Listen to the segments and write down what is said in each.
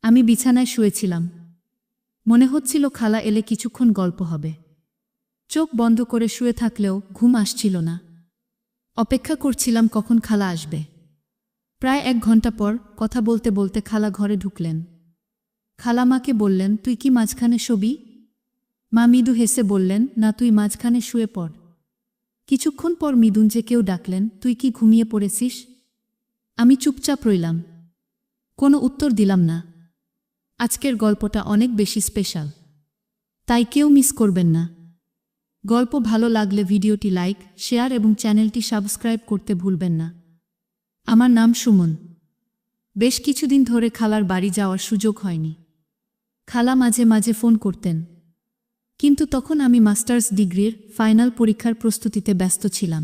আমি বিছানায় শুয়েছিলাম। মনে হচ্ছিল খালা এলে কিছুক্ষণ গল্প হবে। চোখ বন্ধ করে শুয়ে থাকলেও ঘুম আসছিল না। অপেক্ষা করছিলাম কখন খালা আসবে। প্রায় 1 ঘন্টা পর কথা বলতে বলতে খালা ঘরে ঢুকলেন। খালা মাকে বললেন, তুই কি মাঝখানে শোবি? মা মৃদু হেসে বললেন, না, তুই মাঝখানে শুয়ে পড়। কিছুক্ষণ পর মৃদুঞ্জে কেউ ডাকলেন, তুই কি ঘুমিয়ে পড়েছিস? আমি চুপচাপ রইলাম, কোনো উত্তর দিলাম না। আজকের গল্পটা অনেক বেশি স্পেশাল, তাই কেউ মিস করবেন না। গল্প ভালো লাগলে ভিডিওটি লাইক, শেয়ার এবং চ্যানেলটি সাবস্ক্রাইব করতে ভুলবেন না। আমার নাম সুমন। বেশ কিছুদিন ধরে খালার বাড়ি যাওয়ার সুযোগ হয়নি। খালা মাঝে মাঝে ফোন করতেন, কিন্তু তখন আমি মাস্টার্স ডিগ্রির ফাইনাল পরীক্ষার প্রস্তুতিতে ব্যস্ত ছিলাম।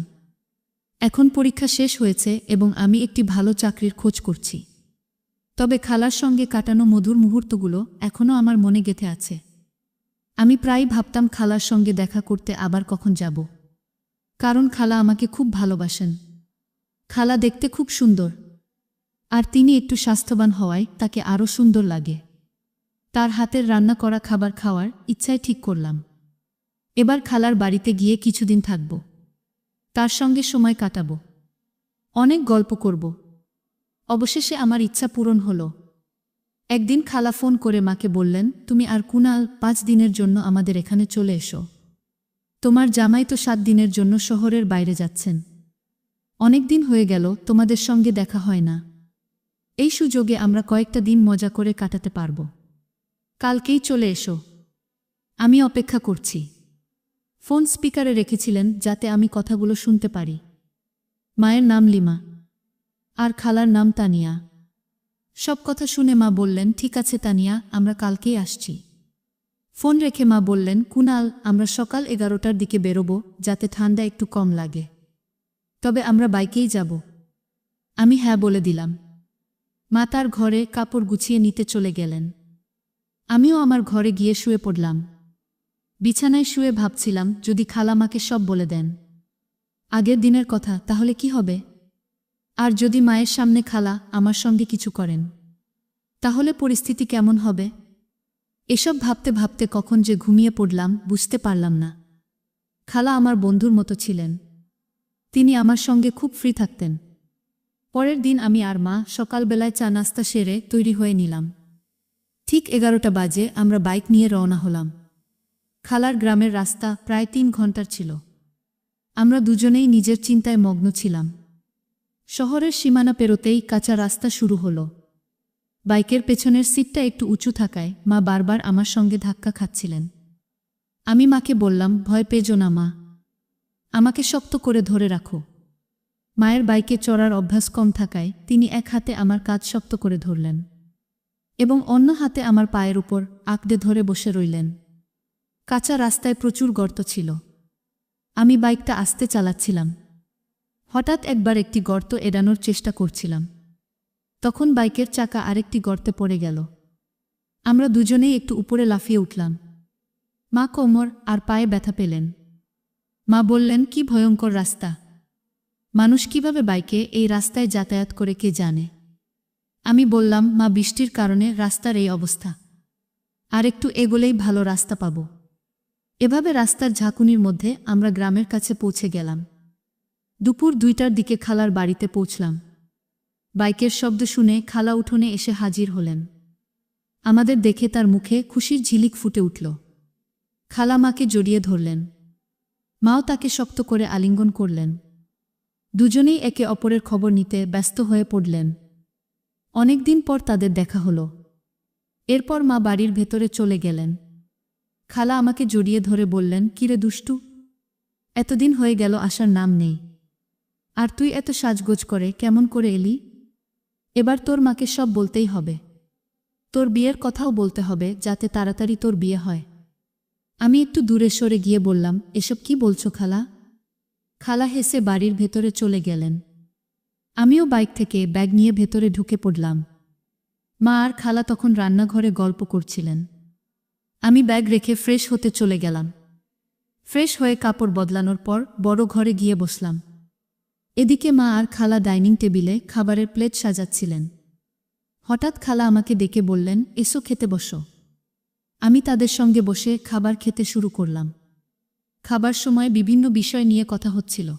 এখন পরীক্ষা শেষ হয়েছে এবং আমি একটি ভালো চাকরির খোঁজ করছি। তবে খালার সঙ্গে কাটানো মধুর মুহূর্তগুলো এখনও আমার মনে গেঁথে আছে। আমি প্রায়ই ভাবতাম খালার সঙ্গে দেখা করতে আবার কখন যাব, কারণ খালা আমাকে খুব ভালোবাসেন। খালা দেখতে খুব সুন্দর, আর তিনি একটু স্বাস্থ্যবান হওয়ায় তাকে আরও সুন্দর লাগে। তার হাতের রান্না করা খাবার খাওয়ার ইচ্ছায় ঠিক করলাম, এবার খালার বাড়িতে গিয়ে কিছুদিন থাকব। তার সঙ্গে সময় কাটাব, অনেক গল্প করব। অবশেষে আমার ইচ্ছা পূরণ হলো। একদিন খালা ফোন করে মাকে বললেন, তুমি আর কুনাল 5 দিনের জন্য আমাদের এখানে চলে এসো। তোমার জামাই তো 7 দিনের জন্য শহরের বাইরে যাচ্ছেন। অনেক দিন হয়ে গেল তোমাদের সঙ্গে দেখা হয় না। এই সুযোগে আমরা কয়েকটা দিন মজা করে কাটাতে পারব। কালকেই চলে এসো, আমি অপেক্ষা করছি। ফোন স্পিকারে রেখেছিলেন যাতে আমি কথাগুলো শুনতে পারি। মায়ের নাম লিমা, আর খালার নাম তানিয়া। সব কথা শুনে মা বললেন, ঠিক আছে তানিয়া, আমরা কালকেই আসছি। ফোন রেখে মা বললেন, কুনাল, আমরা সকাল 11টার দিকে বেরোবো, যাতে ঠান্ডা একটু কম লাগে। তবে আমরা বাইকেই যাব। আমি হ্যাঁ বলে দিলাম। মা তার ঘরে কাপড় গুছিয়ে নিতে চলে গেলেন। আমিও আমার ঘরে গিয়ে শুয়ে পড়লাম। বিছানায় শুয়ে ভাবছিলাম, যদি খালা মাকে সব বলে দেন আগের দিনের কথা, তাহলে কি হবে? আর যদি মায়ের সামনে খালা আমার সঙ্গে কিছু করেন, তাহলে পরিস্থিতি কেমন হবে? এসব ভাবতে ভাবতে কখন যে ঘুমিয়ে পড়লাম বুঝতে পারলাম না। খালা আমার বন্ধুর মতো ছিলেন, তিনি আমার সঙ্গে খুব ফ্রি থাকতেন। পরের দিন আমি আর মা সকালবেলায় চা নাস্তা সেরে তৈরি হয়ে নিলাম। ঠিক 11টা বাজে আমরা বাইক নিয়ে রওনা হলাম। খালার গ্রামের রাস্তা প্রায় 3 ঘন্টার ছিল। আমরা দুজনেই নিজের চিন্তায় মগ্ন ছিলাম। শহরের সীমানা পেরোতেই কাঁচা রাস্তা শুরু হলো। বাইকের পেছনের সিটটা একটু উঁচু থাকায় মা বারবার আমার সঙ্গে ধাক্কা খাচ্ছিলেন। আমি মাকে বললাম, ভয় পেজো না মা, আমাকে শক্ত করে ধরে রাখো। মায়ের বাইকে চড়ার অভ্যাস কম থাকায় তিনি এক হাতে আমার কাঁধ শক্ত করে ধরলেন এবং অন্য হাতে আমার পায়ের উপর আঁকড়ে ধরে বসে রইলেন। কাঁচা রাস্তায় প্রচুর গর্ত ছিল। আমি বাইকটা আস্তে চালাচ্ছিলাম। হঠাৎ একবার একটি গর্ত এড়ানোর চেষ্টা করছিলাম। তখন বাইকের চাকা আরেকটি গর্তে পড়ে গেল। আমরা দুজনেই একটু উপরে লাফিয়ে উঠলাম। মা কোমর আর পায়ে ব্যথা পেলেন। মা বললেন, কি ভয়ঙ্কর রাস্তা, মানুষ কিভাবে বাইকে এই রাস্তায় যাতায়াত করে কে জানে। আমি বললাম, মা, বৃষ্টির কারণে রাস্তার এই অবস্থা, আর একটু এগোলেই ভালো রাস্তা পাব। এভাবে রাস্তার ঝাঁকুনির মধ্যে আমরা গ্রামের কাছে পৌঁছে গেলাম। দুপুর 2টার দিকে খালার বাড়িতে পৌঁছলাম। বাইকের শব্দ শুনে খালা উঠোনে এসে হাজির হলেন। আমাদের দেখে তার মুখে খুশির ঝিলিক ফুটে উঠল। খালা মাকে জড়িয়ে ধরলেন। মাও তাকে শক্ত করে আলিঙ্গন করলেন। দুজনেই একে অপরের খবর নিতে ব্যস্ত হয়ে পড়লেন। অনেকদিন পর তাদের দেখা হলো। এরপর মা বাড়ির ভেতরে চলে গেলেন। খালা আমাকে জড়িয়ে ধরে বললেন, কিরে দুষ্টু, এতদিন হয়ে গেল, আসার নাম নেই। আর তুই এত সাজগোজ করে কেমন করে এলি? এবার তোর মাকে সব বলতেই হবে। তোর বিয়ের কথাও বলতে হবে, যাতে তাড়াতাড়ি তোর বিয়ে হয়। আমি একটু দূরে সরে গিয়ে বললাম, এসব কি বলছো খালা? খালা হেসে বাড়ির ভেতরে চলে গেলেন। আমিও বাইক থেকে ব্যাগ নিয়ে ভেতরে ঢুকে পড়লাম। মা আর খালা তখন রান্নাঘরে গল্প করছিলেন। আমি ব্যাগ রেখে ফ্রেশ হতে চলে গেলাম। ফ্রেশ হয়ে কাপড় বদলানোর পর বড় ঘরে গিয়ে বসলাম। এদিকে মা আর খালা ডাইনিং টেবিলে খাবারের প্লেট সাজাচ্ছিলেন। হঠাৎ খালা আমাকে ডেকে বললেন, এসো খেতে বসো। আমি তাদের সঙ্গে বসে খাবার খেতে শুরু করলাম। খাবার সময় বিভিন্ন বিষয় নিয়ে কথা হচ্ছিল।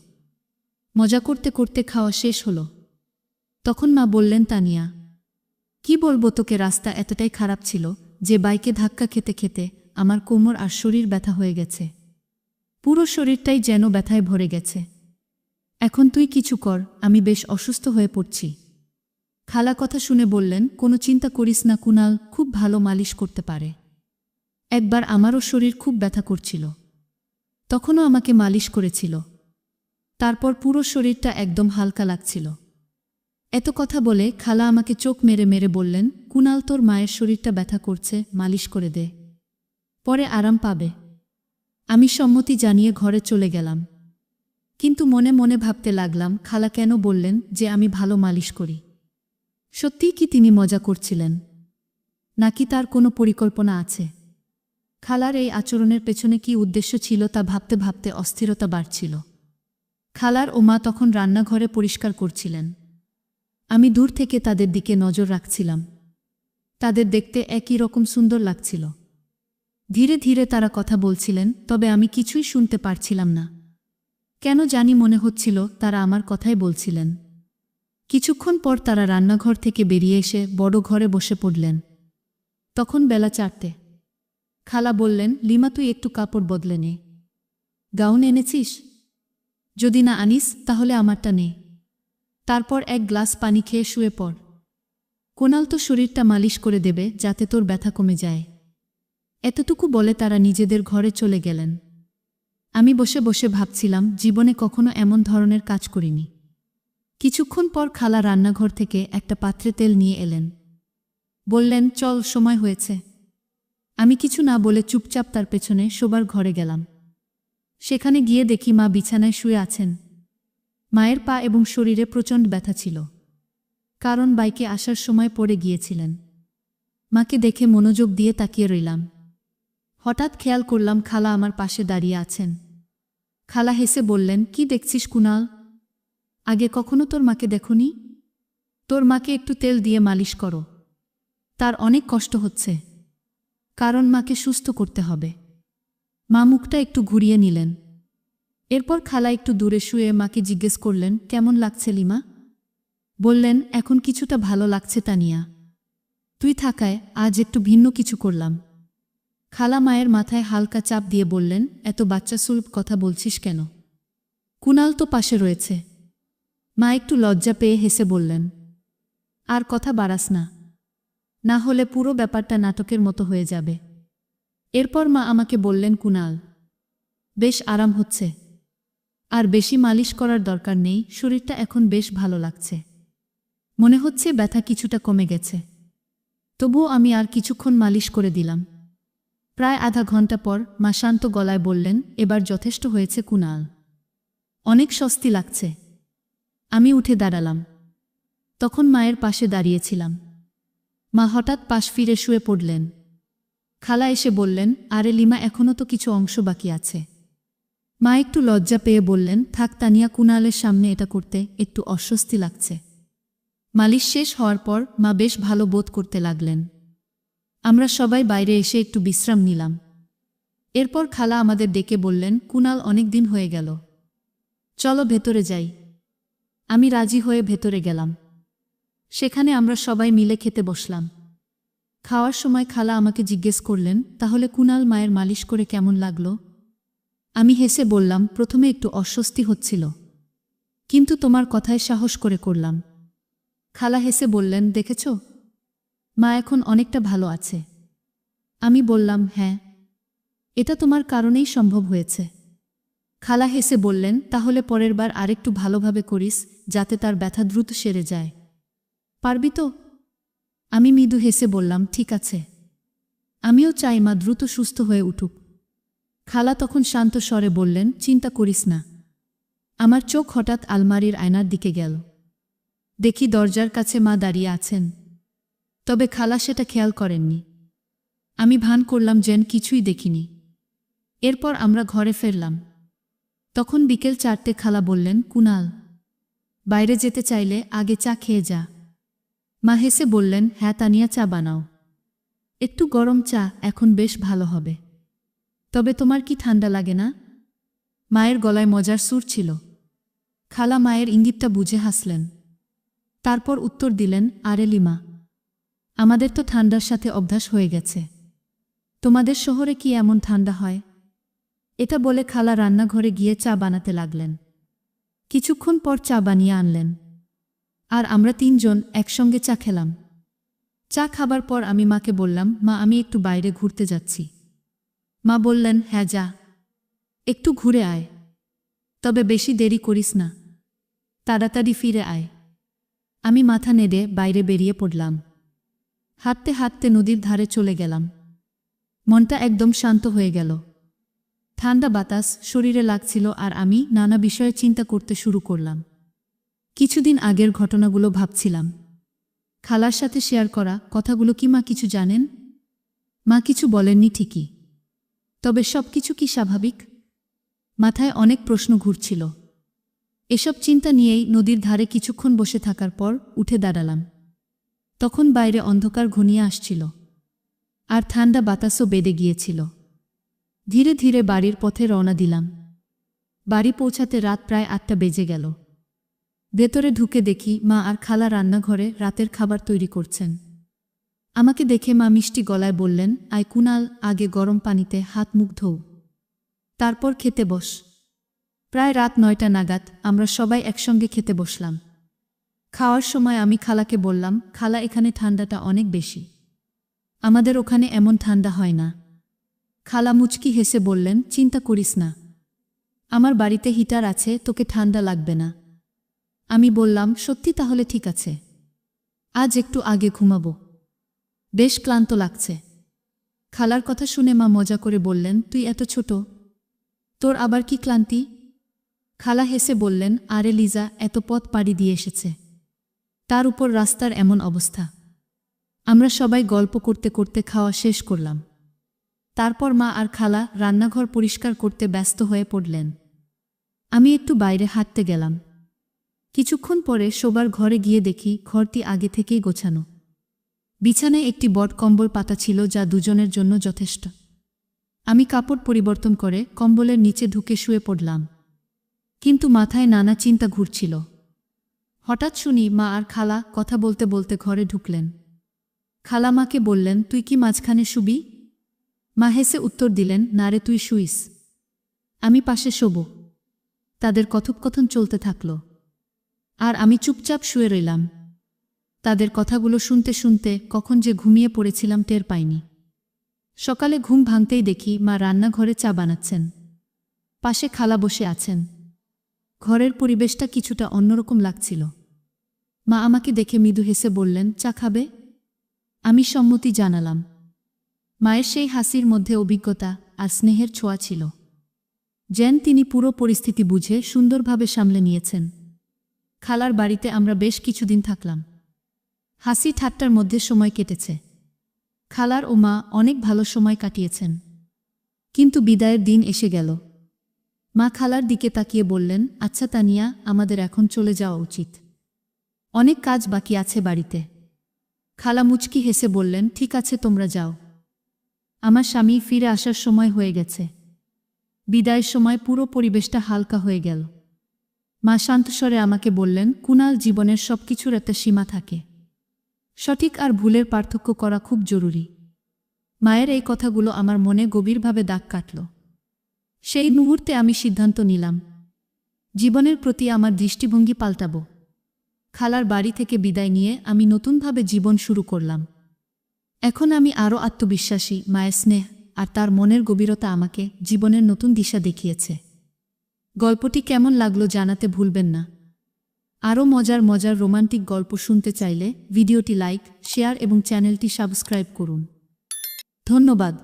মজা করতে করতে খাওয়া শেষ হলো। তখন মা বললেন, তানিয়া, কি বলবো তোকে, রাস্তা এতটাই খারাপ ছিল যে বাইকে ধাক্কা খেতে খেতে আমার কোমর আর শরীর ব্যথা হয়ে গেছে। পুরো শরীরটাই যেন ব্যথায় ভরে গেছে। এখন তুই কিছু কর, আমি বেশ অসুস্থ হয়ে পড়ছি। খালা কথা শুনে বললেন, কোনো চিন্তা করিস না, কুনাল খুব ভালো মালিশ করতে পারে। একবার আমারও শরীর খুব ব্যথা করছিল, তখনও আমাকে মালিশ করেছিল। তারপর পুরো শরীরটা একদম হালকা লাগছিল। এত কথা বলে খালা আমাকে চোখ মেরে মেরে বললেন, কুনাল, তোর মায়ের শরীরটা ব্যথা করছে, মালিশ করে দে, পরে আরাম পাবে। আমি সম্মতি জানিয়ে ঘরে চলে গেলাম, কিন্তু মনে মনে ভাবতে লাগলাম, খালা কেন বললেন যে আমি ভালো মালিশ করি? সত্যিই কি তিনি মজা করছিলেন, নাকি তার কোনো পরিকল্পনা আছে? খালার এই আচরণের পেছনে কি উদ্দেশ্য ছিল তা ভাবতে ভাবতে অস্থিরতা বাড়ছিল। খালার ও মা তখন রান্নাঘরে পরিষ্কার করছিলেন। আমি দূর থেকে তাদের দিকে নজর রাখছিলাম। তাদের দেখতে একই রকম সুন্দর লাগছিল। ধীরে ধীরে তারা কথা বলছিলেন, তবে আমি কিছুই শুনতে পারছিলাম না। কেন জানি মনে হচ্ছিল তারা আমার কথাই বলছিলেন। কিছুক্ষণ পর তারা রান্নাঘর থেকে বেরিয়ে এসে বড় ঘরে বসে পড়লেন। তখন বেলা 4টে। খালা বললেন, লিমা, তুই একটু কাপড় বদলে নে। গাউন এনেছিস? যদি না আনিস তাহলে আমারটা নে। তারপর এক গ্লাস পানি খেয়ে শুয়ে পড়। কোনাল তো শরীরটা মালিশ করে দেবে যাতে তোর ব্যথা কমে যায়। এতটুকু বলে তারা নিজেদের ঘরে চলে গেলেন। আমি বসে বসে ভাবছিলাম, জীবনে কখনো এমন ধরনের কাজ করিনি। কিছুক্ষণ পর খালা রান্নাঘর থেকে একটা পাত্রে তেল নিয়ে এলেন। বললেন, চল, সময় হয়েছে। আমি কিছু না বলে চুপচাপ তার পেছনে শোবার ঘরে গেলাম। সেখানে গিয়ে দেখি মা বিছানায় শুয়ে আছেন। মায়ের পা এবং শরীরে প্রচণ্ড ব্যথা ছিল, কারণ বাইকে আসার সময় পড়ে গিয়েছিলেন। মাকে দেখে মনোযোগ দিয়ে তাকিয়ে রইলাম। হঠাৎ খেয়াল করলাম খালা আমার পাশে দাঁড়িয়ে আছেন। খালা হেসে বললেন, কি দেখছিস কুনাল? আগে কখনো তোর মাকে দেখোনি? তোর মাকে একটু তেল দিয়ে মালিশ করো, তার অনেক কষ্ট হচ্ছে, কারণ মাকে সুস্থ করতে হবে। মা মুখটা একটু ঘুরিয়ে নিলেন। এরপর খালা একটু দূরে শুয়ে মাকে জিজ্ঞেস করলেন, কেমন লাগছে লিমা? বললেন, এখন কিছুটা ভালো লাগছে তানিয়া। তুই থাকায় আজ একটু ভিন্ন কিছু করলাম। খালা মায়ের মাথায় হালকা চাপ দিয়ে বললেন, এত বাচ্চা সুলভ কথা বলছিস কেন? কুনাল তো পাশে রয়েছে। মা একটু লজ্জা পেয়ে হেসে বললেন, আর কথা বাড়াস না, না হলে পুরো ব্যাপারটা নাটকের মতো হয়ে যাবে। এরপর মা আমাকে বললেন, কুনাল, বেশ আরাম হচ্ছে, আর বেশি মালিশ করার দরকার নেই, শরীরটা এখন বেশ ভালো লাগছে। মনে হচ্ছে ব্যথা কিছুটা কমে গেছে। তবুও আমি আর কিছুক্ষণ মালিশ করে দিলাম। প্রায় আধা ঘন্টা পর মা শান্ত গলায় বললেন, এবার যথেষ্ট হয়েছে কুনাল, অনেক স্বস্তি লাগছে। আমি উঠে দাঁড়ালাম। তখন মায়ের পাশে দাঁড়িয়েছিলাম। মা হঠাৎ পাশ ফিরে শুয়ে পড়লেন। খালা এসে বললেন, আরে লিমা, এখনও তো কিছু অংশ বাকি আছে। মা একটু লজ্জা পেয়ে বললেন, থাক তানিয়া, কুনালের সামনে এটা করতে একটু অস্বস্তি লাগছে। মালিশ শেষ হওয়ার পর মা বেশ ভালো বোধ করতে লাগলেন। আমরা সবাই বাইরে এসে একটু বিশ্রাম নিলাম। এরপর খালা আমাদের ডেকে বললেন, কুনাল, অনেক দিন হয়ে গেল, চলো ভেতরে যাই। আমি রাজি হয়ে ভেতরে গেলাম। সেখানে আমরা সবাই মিলে খেতে বসলাম। খাওয়ার সময় খালা আমাকে জিজ্ঞেস করলেন, তাহলে কুনাল, মায়ের মালিশ করে কেমন লাগলো? আমি হেসে বললাম, প্রথমে একটু অস্বস্তি হচ্ছিল, কিন্তু তোমার কথায় সাহস করে করলাম। খালা হেসে বললেন, দেখেছ, মা এখন অনেকটা ভালো আছে। আমি বললাম, হ্যাঁ, এটা তোমার কারণেই সম্ভব হয়েছে। খালা হেসে বললেন, তাহলে পরের বার আরেকটু ভালোভাবে করিস, যাতে তার ব্যথা দ্রুত সেরে যায়। পারবি তো? আমি মৃদু হেসে বললাম, ঠিক আছে। আমিও চাই মা দ্রুত সুস্থ হয়ে উঠুক। খালা তখন শান্ত স্বরে বললেন, চিন্তা করিস না। আমার চোখ হঠাৎ আলমারির আয়নার দিকে গেল। দেখি দরজার কাছে মা দাঁড়িয়ে আছেন, তবে খালা সেটা খেয়াল করেননি। আমি ভান করলাম যেন কিছুই দেখিনি। এরপর আমরা ঘরে ফিরলাম। তখন বিকেল 4টে। খালা বললেন, কুনাল, বাইরে যেতে চাইলে আগে চা খেয়ে যা। মা হেসে বললেন, হ্যাঁ তানিয়া, চা বানাও। একটু গরম চা, এখন বেশ ভালো হবে। তবে তোমার কি ঠান্ডা লাগে না? মায়ের গলায় মজার সুর ছিল। খালা মায়ের ইঙ্গিতটা বুঝে হাসলেন। তারপর উত্তর দিলেন, আরে লিমা, আমাদের তো ঠান্ডার সাথে অভ্যাস হয়ে গেছে। তোমাদের শহরে কি এমন ঠান্ডা হয়? এটা বলে খালা রান্নাঘরে গিয়ে চা বানাতে লাগলেন। কিছুক্ষণ পর চা বানিয়ে আনলেন, আর আমরা তিনজন একসঙ্গে চা খেলাম। চা খাবার পর আমি মাকে বললাম, মা আমি একটু বাইরে ঘুরতে যাচ্ছি। মা বললেন, হ্যাঁ যা, একটু ঘুরে আয়, তবে বেশি দেরি করিস না, তাড়াতাড়ি ফিরে আয়। আমি মাথা নেড়ে বাইরে বেরিয়ে পড়লাম। হাঁটতে হাঁটতে নদীর ধারে চলে গেলাম। মনটা একদম শান্ত হয়ে গেল। ঠান্ডা বাতাস শরীরে লাগছিল আর আমি নানা বিষয়ে চিন্তা করতে শুরু করলাম। কিছুদিন আগের ঘটনাগুলো ভাবছিলাম। খালার সাথে শেয়ার করা কথাগুলো কি মা কিছু জানেন? মা কিছু বলেননি ঠিকই, তবে সব কিছু কি স্বাভাবিক? মাথায় অনেক প্রশ্ন ঘুরছিল। এসব চিন্তা নিয়েই নদীর ধারে কিছুক্ষণ বসে থাকার পর উঠে দাঁড়ালাম। তখন বাইরে অন্ধকার ঘনিয়ে আসছিল, আর ঠান্ডা বাতাসও বেড়ে গিয়েছিল। ধীরে ধীরে বাড়ির পথে রওনা দিলাম। বাড়ি পৌঁছাতে রাত প্রায় 8টা বেজে গেল। ভেতরে ঢুকে দেখি মা আর খালা রান্নাঘরে রাতের খাবার তৈরি করছেন। আমাকে দেখে মা মিষ্টি গলায় বললেন, আয় কুনাল, আগে গরম পানিতে হাত মুখ ধোও, তারপর খেতে বস। প্রায় রাত 9টা নাগাদ আমরা সবাই একসঙ্গে খেতে বসলাম। খাওয়ার সময় আমি খালাকে বললাম, খালা এখানে ঠান্ডাটা অনেক বেশি, আমাদের ওখানে এমন ঠান্ডা হয় না। খালা মুচকি হেসে বললেন, চিন্তা করিস না, আমার বাড়িতে হিটার আছে, তোকে ঠান্ডা লাগবে না। আমি বললাম, সত্যি? তাহলে ঠিক আছে, আজ একটু আগে ঘুমাবো, বেশ ক্লান্ত লাগছে। খালার কথা শুনে মা মজা করে বললেন, তুই এত ছোট, তোর আবার কি ক্লান্তি? খালা হেসে বললেন, আরে লিজা, এত পথ পাড়ি দিয়ে এসেছে, তার উপর রাস্তার এমন অবস্থা। আমরা সবাই গল্প করতে করতে খাওয়া শেষ করলাম। তারপর মা আর খালা রান্নাঘর পরিষ্কার করতে ব্যস্ত হয়ে পড়লেন। আমি একটু বাইরে হাঁটতে গেলাম। কিছুক্ষণ পরে শোবার ঘরে গিয়ে দেখি ঘরটি আগে থেকেই গোছানো। বিছানায় একটি বট কম্বল পাতা ছিল, যা দুজনের জন্য যথেষ্ট। আমি কাপড় পরিবর্তন করে কম্বলের নিচে ঢুকে শুয়ে পড়লাম। কিন্তু মাথায় নানা চিন্তা ঘুরছিল। হঠাৎ শুনি মা আর খালা কথা বলতে বলতে ঘরে ঢুকলেন। খালা মাকে বললেন, তুই কি মাঝখানে শুবি? মা হেসে উত্তর দিলেন, না রে, তুই শুইস, আমি পাশে শোবো। তাদের কথোপকথন চলতে থাকল, আর আমি চুপচাপ শুয়ে রইলাম। তাদের কথাগুলো শুনতে শুনতে কখন যে ঘুমিয়ে পড়েছিলাম টের পাইনি। সকালে ঘুম ভাঙতেই দেখি মা রান্নাঘরে চা বানাচ্ছেন, পাশে খালা বসে আছেন। ঘরের পরিবেশটা কিছুটা অন্যরকম লাগছিল। মা আমাকে দেখে মৃদু হেসে বললেন, চা খাবে? আমি সম্মতি জানালাম। মায়ের সেই হাসির মধ্যে অভিজ্ঞতা আর স্নেহের ছোঁয়া ছিল, যেন তিনি পুরো পরিস্থিতি বুঝে সুন্দরভাবে সামলে নিয়েছেন। খালার বাড়িতে আমরা বেশ কিছুদিন থাকলাম। হাসি ঠাট্টার মধ্যে সময় কেটেছে। খালার ও মা অনেক ভালো সময় কাটিয়েছেন। কিন্তু বিদায়ের দিন এসে গেল। মা খালার দিকে তাকিয়ে বললেন, আচ্ছা তানিয়া, আমাদের এখন চলে যাওয়া উচিত, অনেক কাজ বাকি আছে বাড়িতে। খালা মুচকি হেসে বললেন, ঠিক আছে, তোমরা যাও, আমার স্বামী ফিরে আসার সময় হয়ে গেছে। বিদায়ের সময় পুরো পরিবেশটা হালকা হয়ে গেল। মা শান্তস্বরে আমাকে বললেন, কুনাল, জীবনের সব কিছুর একটা সীমা থাকে, সঠিক আর ভুলের পার্থক্য করা খুব জরুরি। মায়ের এই কথাগুলো আমার মনে গভীরভাবে দাগ কাটল। সেই মুহূর্তে আমি সিদ্ধান্ত নিলাম, জীবনের প্রতি আমার দৃষ্টিভঙ্গি পাল্টাব। খালার বাড়ি থেকে বিদায় নিয়ে আমি নতুনভাবে জীবন শুরু করলাম। এখন আমি আরও আত্মবিশ্বাসী। মায়ের স্নেহ আর তার মনের গভীরতা আমাকে জীবনের নতুন দিশা দেখিয়েছে। গল্পটি কেমন লাগলো জানাতে ভুলবেন না। আরও মজার মজার রোমান্টিক গল্প শুনতে চাইলে ভিডিওটি লাইক, শেয়ার এবং চ্যানেলটি সাবস্ক্রাইব করুন। ধন্যবাদ।